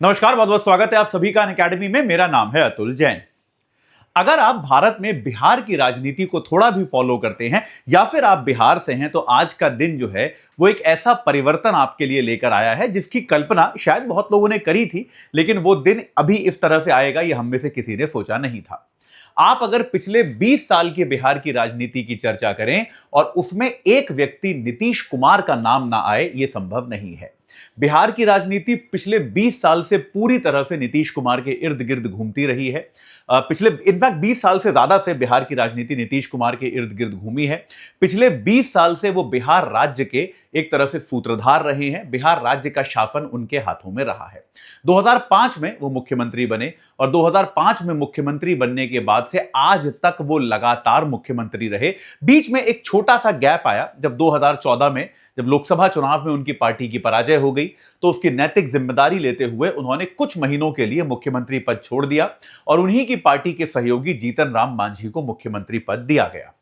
नमस्कार, बहुत बहुत स्वागत है आप सभी का अनअकैडमी में। मेरा नाम है अतुल जैन। अगर आप भारत में बिहार की राजनीति को थोड़ा भी फॉलो करते हैं या फिर आप बिहार से हैं, तो आज का दिन जो है वो एक ऐसा परिवर्तन आपके लिए लेकर आया है जिसकी कल्पना शायद बहुत लोगों ने करी थी, लेकिन वो दिन अभी इस तरह से आएगा ये हम में से किसी ने सोचा नहीं था। आप अगर पिछले 20 साल के बिहार की राजनीति की चर्चा करें और उसमें एक व्यक्ति नीतीश कुमार का नाम ना आए, यह संभव नहीं है। बिहार की राजनीति पिछले 20 साल से पूरी तरह से नीतीश कुमार के इर्द गिर्द घूमती रही है। पिछले इनफैक्ट 20 साल से ज्यादा से बिहार की राजनीति नीतीश कुमार के इर्द गिर्द घूमी है। पिछले 20 साल से वो बिहार राज्य के एक तरह से सूत्रधार रहे हैं। बिहार राज्य का शासन उनके हाथों में रहा है। 2005 में वो मुख्यमंत्री बने और 2005 में मुख्यमंत्री बनने के बाद से आज तक वो लगातार मुख्यमंत्री रहे। बीच में एक छोटा सा गैप आया जब 2014 में जब लोकसभा चुनाव में उनकी पार्टी की पराजय हो गई, तो उसकी नैतिक जिम्मेदारी लेते हुए उन्होंने कुछ महीनों के लिए मुख्यमंत्री पद छोड़ दिया और उन्हीं की पार्टी के सहयोगी जीतन राम मांझी को मुख्यमंत्री पद दिया गया।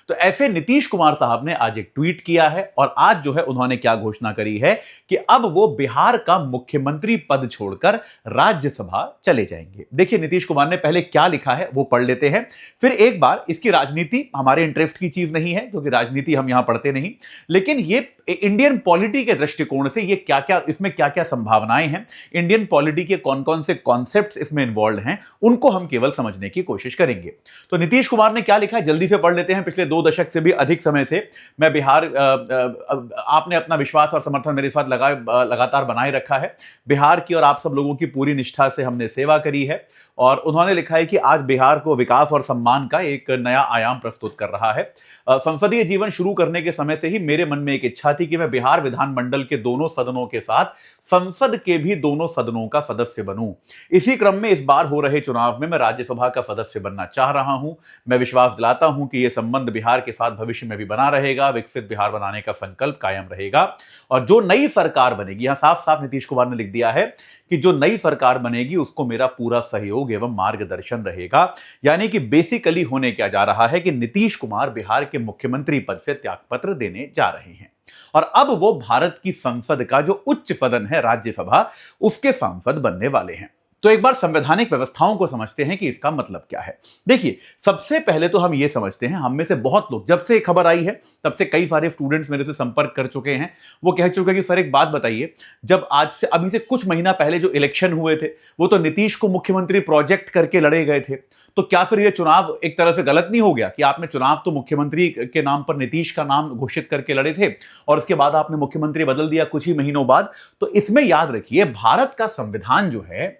तो ऐसे नीतीश कुमार साहब ने आज एक ट्वीट किया है और आज जो है उन्होंने क्या घोषणा करी है कि अब वो बिहार का मुख्यमंत्री पद छोड़कर राज्यसभा चले जाएंगे। देखिए नीतीश कुमार ने पहले क्या लिखा है वो पढ़ लेते हैं, फिर एक बार इसकी राजनीति हमारे इंटरेस्ट की चीज नहीं है क्योंकि राजनीति हम यहां पढ़ते नहीं, लेकिन ये इंडियन पॉलिटी के दृष्टिकोण से ये क्या क्या इसमें क्या क्या संभावनाएं हैं, इंडियन पॉलिटी के कौन कौन से कॉन्सेप्ट्स इसमें इन्वॉल्व हैं, उनको हम केवल समझने की कोशिश करेंगे। तो नीतीश कुमार ने क्या लिखा है जल्दी से पढ़ लेते हैं। पिछले 2 दशक से भी अधिक समय से मैं बिहार आपने अपना विश्वास और समर्थन मेरे साथ लगातार बनाए रखा है। बिहार की और आप सब लोगों की पूरी निष्ठा से हमने सेवा करी है और उन्होंने लिखा है कि आज बिहार को विकास और सम्मान का एक नया आयाम प्रस्तुत कर रहा है। संसदीय जीवन शुरू करने के समय से ही मेरे मन में एक इच्छा थी कि मैं बिहार विधानमंडल के दोनों सदनों के साथ संसद के भी दोनों सदनों का सदस्य बनूं। इसी क्रम में इस बार हो रहे चुनाव में मैं राज्यसभा का सदस्य बनना चाह रहा हूं। मैं विश्वास दिलाता हूं कि यह संबंध बिहार के साथ भविष्य में भी बना रहेगा, विकसित बिहार बनाने का संकल्प कायम रहेगा और जो नई सरकार बनेगी, यहां साफ साफ नीतीश कुमार ने लिख दिया है कि जो नई सरकार बनेगी उसको मेरा पूरा सहयोग एवं मार्गदर्शन रहेगा। यानी कि बेसिकली होने क्या जा रहा है कि नीतीश कुमार बिहार के मुख्यमंत्री पद से त्यागपत्र देने जा रहे हैं और अब वो भारत की संसद का जो उच्च सदन है राज्यसभा, उसके सांसद बनने वाले हैं। तो एक बार संवैधानिक व्यवस्थाओं को समझते हैं कि इसका मतलब क्या है। देखिए, सबसे पहले तो हम ये समझते हैं, हम में से बहुत लोग जब से खबर आई है तब से कई सारे स्टूडेंट्स मेरे से संपर्क कर चुके हैं। वो कह चुके हैं कि सर एक बात बताइए, जब आज से अभी से कुछ महीना पहले जो इलेक्शन हुए थे वो तो नीतीश को मुख्यमंत्री प्रोजेक्ट करके लड़े गए थे, तो क्या फिर ये चुनाव एक तरह से गलत नहीं हो गया कि आपने चुनाव तो मुख्यमंत्री के नाम पर नीतीश का नाम घोषित करके लड़े थे और उसके बाद आपने मुख्यमंत्री बदल दिया कुछ ही महीनों बाद। तो इसमें याद रखिए, भारत का संविधान जो है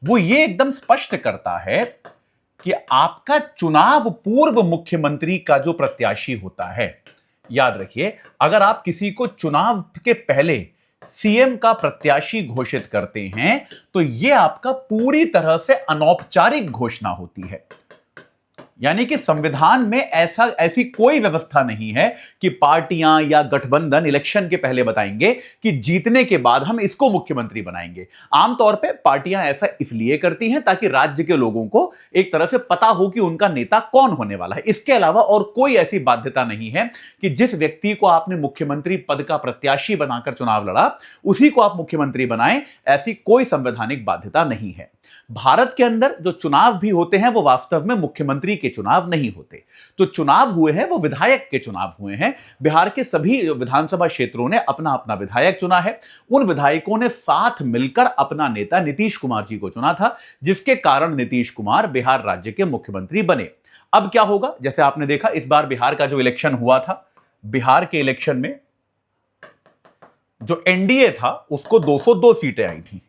वो ये एकदम स्पष्ट करता है कि आपका चुनाव पूर्व मुख्यमंत्री का जो प्रत्याशी होता है, याद रखिए, अगर आप किसी को चुनाव के पहले सीएम का प्रत्याशी घोषित करते हैं तो यह आपका पूरी तरह से अनौपचारिक घोषणा होती है। यानी कि संविधान में ऐसी कोई व्यवस्था नहीं है कि पार्टियां या गठबंधन इलेक्शन के पहले बताएंगे कि जीतने के बाद हम इसको मुख्यमंत्री बनाएंगे। आमतौर पे पार्टियां ऐसा इसलिए करती हैं ताकि राज्य के लोगों को एक तरह से पता हो कि उनका नेता कौन होने वाला है। इसके अलावा और कोई ऐसी बाध्यता नहीं है कि जिस व्यक्ति को आपने मुख्यमंत्री पद का प्रत्याशी बनाकर चुनाव लड़ा उसी को आप मुख्यमंत्री बनाएं, ऐसी कोई संवैधानिक बाध्यता नहीं है। भारत के अंदर जो चुनाव भी होते हैं वो वास्तव में मुख्यमंत्री के चुनाव नहीं होते। तो चुनाव हुए हैं वो विधायक के चुनाव हुए हैं। बिहार के सभी विधानसभा क्षेत्रों ने अपना अपना विधायक चुना है। उन विधायकों ने साथ मिलकर अपना नेता नीतीश कुमार जी को चुना था, जिसके कारण नीतीश कुमार बिहार राज्य के मुख्यमंत्री बने। अब क्या होगा, जैसे आपने देखा इस बार बिहार का जो इलेक्शन हुआ था, बिहार के इलेक्शन में जो एनडीए था उसको 202 सीटें आई थी।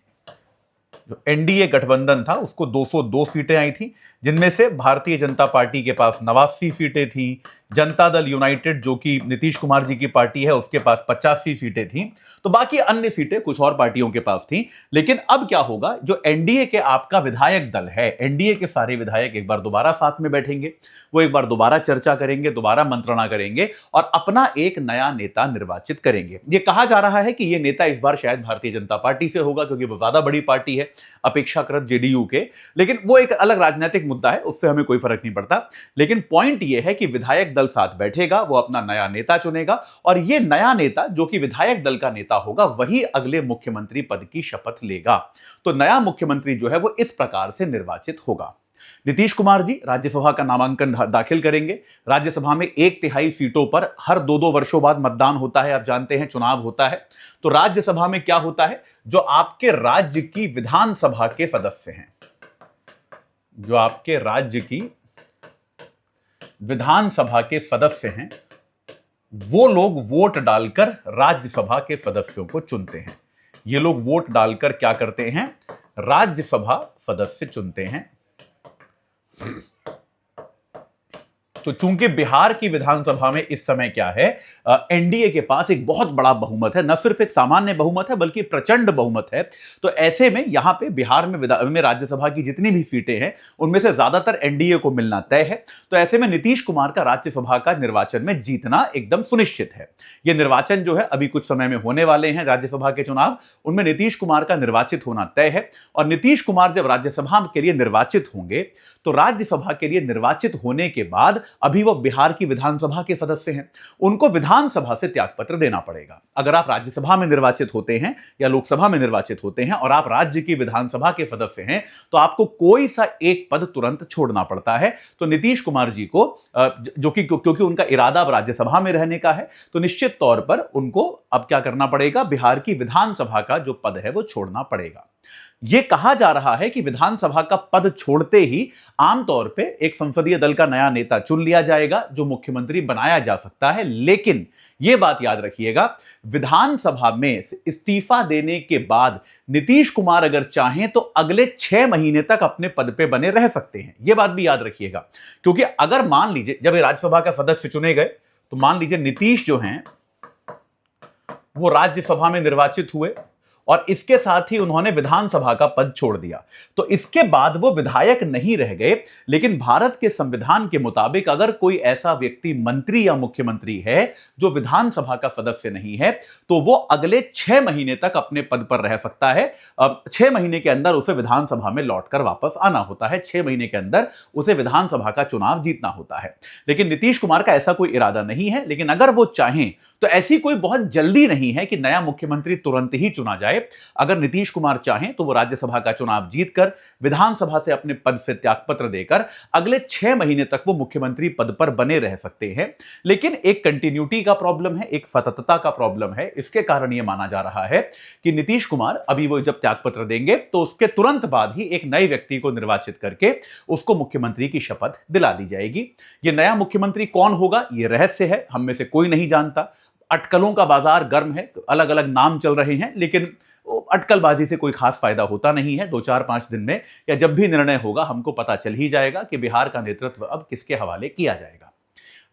जो एनडीए गठबंधन था उसको 202 सीटें आई थी, जिनमें से भारतीय जनता पार्टी के पास 89 सीटें थी। जनता दल यूनाइटेड जो कि नीतीश कुमार जी की पार्टी है उसके पास 85 सीटें थी। तो बाकी अन्य सीटें कुछ और पार्टियों के पास थी। लेकिन अब क्या होगा, जो एनडीए के आपका विधायक दल है, एनडीए के सारे विधायक एक बार दोबारा साथ में बैठेंगे, वो एक बार दोबारा चर्चा करेंगे, दोबारा मंत्रणा करेंगे और अपना एक नया नेता निर्वाचित करेंगे। ये कहा जा रहा है कि ये नेता इस बार शायद भारतीय जनता पार्टी से होगा क्योंकि वो ज्यादा बड़ी पार्टी है अपेक्षाकृत जेडीयू के, लेकिन वो एक अलग राजनीतिक मुद्दा है, उससे हमें कोई फर्क नहीं पड़ता। लेकिन पॉइंट ये है कि विधायक दल साथ बैठेगा, वो अपना नया नेता चुनेगा और ये नया नेता जो कि विधायक दल का नेता होगा वही अगले मुख्यमंत्री पद की शपथ लेगा। तो नया मुख्यमंत्री जो है वो इस प्रकार से निर्वाचित होगा। नीतीश कुमार जी राज्यसभा का नामांकन दाखिल करेंगे। राज्यसभा में 1/3 सीटों पर हर 2-2 वर्षों बाद मतदान होता है, आप जानते हैं चुनाव होता है। तो राज्यसभा में क्या होता है, जो आपके राज्य की विधानसभा के सदस्य हैं, जो आपके राज्य की विधानसभा के सदस्य हैं, वो लोग वोट डालकर राज्यसभा के सदस्यों को चुनते हैं। ये लोग वोट डालकर क्या करते हैं, राज्यसभा सदस्य चुनते हैं। तो चूंकि बिहार की विधानसभा में इस समय क्या है, एनडीए के पास एक बहुत बड़ा बहुमत है, न सिर्फ एक सामान्य बहुमत है बल्कि प्रचंड बहुमत है। तो ऐसे में यहां पे बिहार में राज्यसभा की जितनी भी सीटें हैं उनमें से ज्यादातर एनडीए को मिलना तय है। तो ऐसे में नीतीश कुमार का राज्यसभा का निर्वाचन में जीतना एकदम सुनिश्चित है। यह निर्वाचन जो है अभी कुछ समय में होने वाले हैं, राज्यसभा के चुनाव, उनमें नीतीश कुमार का निर्वाचित होना तय है। और नीतीश कुमार जब राज्यसभा के लिए निर्वाचित होंगे तो राज्यसभा के लिए निर्वाचित होने के बाद अभी वो बिहार की विधानसभा के सदस्य हैं, उनको विधानसभा से त्यागपत्र देना पड़ेगा। अगर आप राज्यसभा में निर्वाचित होते हैं या लोकसभा में निर्वाचित होते हैं और आप राज्य की विधानसभा के सदस्य हैं तो आपको कोई सा एक पद तुरंत छोड़ना पड़ता है। तो नीतीश कुमार जी को जो कि क्योंकि उनका इरादा अब राज्यसभा में रहने का है तो निश्चित तौर पर उनको अब क्या करना पड़ेगा, बिहार की विधानसभा का जो पद है वो छोड़ना पड़ेगा। यह कहा जा रहा है कि विधानसभा का पद छोड़ते ही आमतौर पे एक संसदीय दल का नया नेता चुन लिया जाएगा जो मुख्यमंत्री बनाया जा सकता है। लेकिन यह बात याद रखिएगा, विधानसभा में इस्तीफा देने के बाद नीतीश कुमार अगर चाहें तो अगले 6 महीने तक अपने पद पे बने रह सकते हैं। यह बात भी याद रखिएगा, क्योंकि अगर मान लीजिए जब ये राज्यसभा का सदस्य चुने गए तो मान लीजिए नीतीश जो हैं वो राज्यसभा में निर्वाचित हुए और इसके साथ ही उन्होंने विधानसभा का पद छोड़ दिया, तो इसके बाद वो विधायक नहीं रह गए। लेकिन भारत के संविधान के मुताबिक अगर कोई ऐसा व्यक्ति मंत्री या मुख्यमंत्री है जो विधानसभा का सदस्य नहीं है तो वो अगले 6 महीने तक अपने पद पर रह सकता है। 6 महीने के अंदर उसे विधानसभा में लौटकर वापस आना होता है, 6 महीने के अंदर उसे विधानसभा का चुनाव जीतना होता है। लेकिन नीतीश कुमार का ऐसा कोई इरादा नहीं है। लेकिन अगर वो चाहें तो ऐसी कोई बहुत जल्दी नहीं है कि नया मुख्यमंत्री तुरंत ही चुना जाए। अगर नीतीश कुमार चाहें तो वो राज्यसभा का चुनाव जीतकर विधानसभा से अपने पद से त्यागपत्र देकर अगले 6 महीने तक वो मुख्यमंत्री पद पर बने रह सकते हैं। लेकिन एक कंटिन्यूटी का प्रॉब्लम है, एक सततता का प्रॉब्लम है। इसके कारण यह माना जा रहा है कि नीतीश कुमार अभी वो जब त्यागपत्र देंगे तो उसके तुरंत बाद ही एक नए व्यक्ति को निर्वाचित करके उसको मुख्यमंत्री की शपथ दिला दी जाएगी। यह नया मुख्यमंत्री कौन होगा यह रहस्य है, हम में से कोई नहीं जानता। अटकलों का बाजार गर्म है, अलग अलग नाम चल रहे हैं, लेकिन अटकलबाजी से कोई खास फायदा होता नहीं है। 2-4-5 दिन में या जब भी निर्णय होगा हमको पता चल ही जाएगा कि बिहार का नेतृत्व अब किसके हवाले किया जाएगा।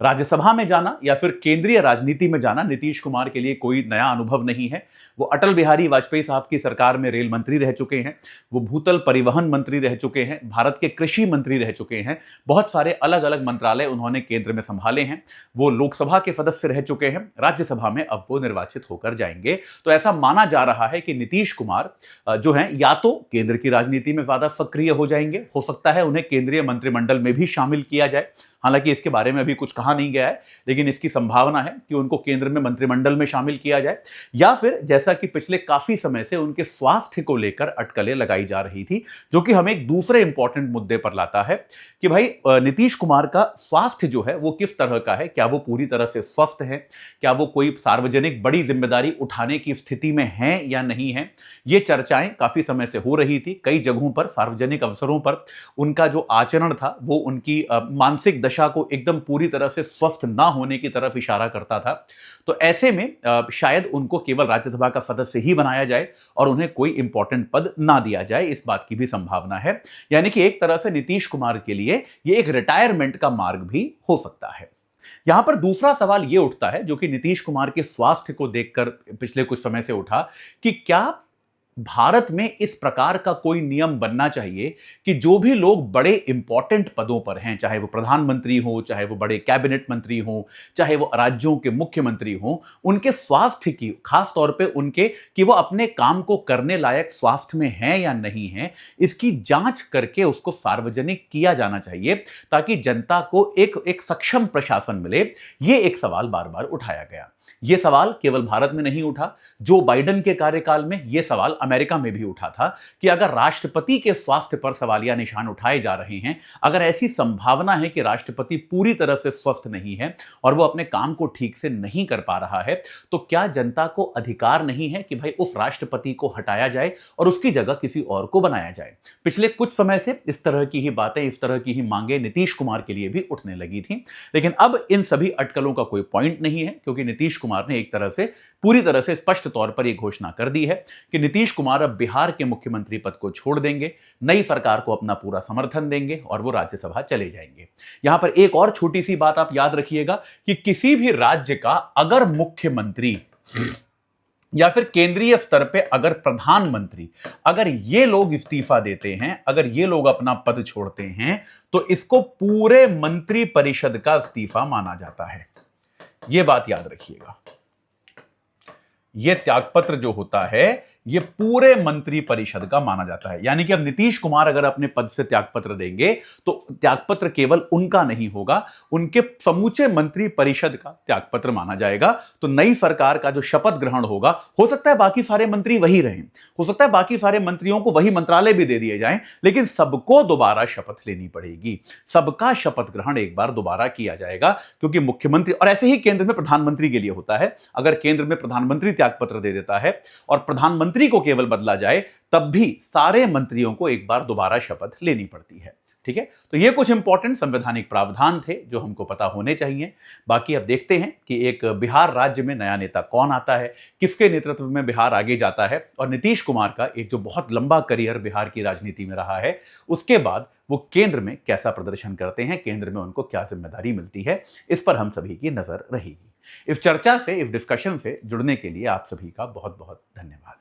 राज्यसभा में जाना या फिर केंद्रीय राजनीति में जाना नीतीश कुमार के लिए कोई नया अनुभव नहीं है। वो अटल बिहारी वाजपेयी साहब की सरकार में रेल मंत्री रह चुके हैं, वो भूतल परिवहन मंत्री रह चुके हैं, भारत के कृषि मंत्री रह चुके हैं, बहुत सारे अलग अलग मंत्रालय उन्होंने केंद्र में संभाले हैं, वो लोकसभा के सदस्य रह चुके हैं, राज्यसभा में अब वो निर्वाचित होकर जाएंगे। तो ऐसा माना जा रहा है कि नीतीश कुमार जो है या तो केंद्र की राजनीति में ज्यादा सक्रिय हो जाएंगे, हो सकता है उन्हें केंद्रीय मंत्रिमंडल में भी शामिल किया जाए। हालांकि इसके बारे में अभी कुछ कहा नहीं गया है, लेकिन इसकी संभावना है कि उनको केंद्र में मंत्रिमंडल में शामिल किया जाए। या फिर जैसा कि पिछले काफी समय से उनके स्वास्थ्य को लेकर अटकलें लगाई जा रही थी, जो कि हमें एक दूसरे इंपॉर्टेंट मुद्दे पर लाता है कि भाई नीतीश कुमार का स्वास्थ्य जो है वो किस तरह का है, क्या वो पूरी तरह से स्वस्थ है, क्या वो कोई सार्वजनिक बड़ी जिम्मेदारी उठाने की स्थिति में है या नहीं है। ये चर्चाएं काफी समय से हो रही थी। कई जगहों पर सार्वजनिक अवसरों पर उनका जो आचरण था वो उनकी मानसिक दशा को एकदम पूरी तरह से स्वस्थ ना होने की तरफ इशारा करता था। तो ऐसे में शायद उनको केवल राज्यसभा का सदस्य ही बनाया जाए और उन्हें कोई इंपॉर्टेंट पद ना दिया जाए, इस बात की भी संभावना है। यानी कि एक तरह से नीतीश कुमार के लिए यह एक रिटायरमेंट का मार्ग भी हो सकता है। यहां पर दूसरा सवाल यह उठता है जो कि नीतीश कुमार के स्वास्थ्य को देखकर पिछले कुछ समय से उठा कि क्या भारत में इस प्रकार का कोई नियम बनना चाहिए कि जो भी लोग बड़े इंपॉर्टेंट पदों पर हैं, चाहे वो प्रधानमंत्री हो, चाहे वो बड़े कैबिनेट मंत्री हो, चाहे वो राज्यों के मुख्यमंत्री हो, उनके स्वास्थ्य की, खास तौर पे उनके, कि वो अपने काम को करने लायक स्वास्थ्य में हैं या नहीं है, इसकी जांच करके उसको सार्वजनिक किया जाना चाहिए, ताकि जनता को एक सक्षम प्रशासन मिले। ये एक सवाल बार बार उठाया गया। यह सवाल केवल भारत में नहीं उठा, जो बाइडेन के कार्यकाल में यह सवाल अमेरिका में भी उठा था कि अगर राष्ट्रपति के स्वास्थ्य पर सवालिया निशान उठाए जा रहे हैं, अगर ऐसी संभावना है कि राष्ट्रपति पूरी तरह से स्वस्थ नहीं है और वो अपने काम को ठीक से नहीं कर पा रहा है, तो क्या जनता को अधिकार नहीं है कि भाई उस राष्ट्रपति को हटाया जाए और उसकी जगह किसी और को बनाया जाए? पिछले कुछ समय से इस तरह की ही बातें, इस तरह की ही मांगे नीतीश कुमार के लिए भी उठने लगी थी, लेकिन अब इन सभी अटकलों का कोई पॉइंट नहीं है, क्योंकि नीतीश कुमार ने एक तरह से, पूरी तरह से स्पष्ट तौर पर यह घोषणा कर दी है कि नीतीश कुमार अब बिहार के मुख्यमंत्री पद को छोड़ देंगे, नई सरकार को अपना पूरा समर्थन देंगे और वो राज्यसभा चले जाएंगे। यहां पर एक और छोटी सी बात आप याद रखिएगा कि किसी भी राज्य का अगर मुख्यमंत्री या फिर केंद्रीय स्तर पे अगर प्रधानमंत्री, अगर ये लोग इस्तीफा देते हैं, अगर ये लोग अपना पद छोड़ते हैं, तो इसको पूरे मंत्री परिषद का इस्तीफा माना जाता है। यह बात याद रखिएगा। यह त्यागपत्र जो होता है, यह पूरे मंत्री परिषद का माना जाता है। यानी कि अब नीतीश कुमार अगर अपने पद से त्यागपत्र देंगे, तो त्यागपत्र केवल उनका नहीं होगा, उनके समूचे मंत्री परिषद का त्यागपत्र माना जाएगा। तो नई सरकार का जो शपथ ग्रहण होगा, हो सकता है बाकी सारे मंत्री वही रहें, हो सकता है बाकी सारे मंत्रियों को वही मंत्रालय भी दे दिए जाएं, लेकिन सबको दोबारा शपथ लेनी पड़ेगी। सबका शपथ ग्रहण एक बार दोबारा किया जाएगा, क्योंकि मुख्यमंत्री, और ऐसे ही केंद्र में प्रधानमंत्री के लिए होता है, अगर केंद्र में प्रधानमंत्री त्यागपत्र दे देता है और प्रधानमंत्री को केवल बदला जाए, तब भी सारे मंत्रियों को एक बार दोबारा शपथ लेनी पड़ती है। ठीक है, तो ये कुछ इंपॉर्टेंट संवैधानिक प्रावधान थे जो हमको पता होने चाहिए। बाकी अब देखते हैं कि एक बिहार राज्य में नया नेता कौन आता है, किसके नेतृत्व में बिहार आगे जाता है, और नीतीश कुमार का एक जो बहुत लंबा करियर बिहार की राजनीति में रहा है, उसके बाद वो केंद्र में कैसा प्रदर्शन करते हैं, केंद्र में उनको क्या जिम्मेदारी मिलती है, इस पर हम सभी की नजर रहेगी। इस चर्चा से, इस डिस्कशन से जुड़ने के लिए आप सभी का बहुत बहुत धन्यवाद।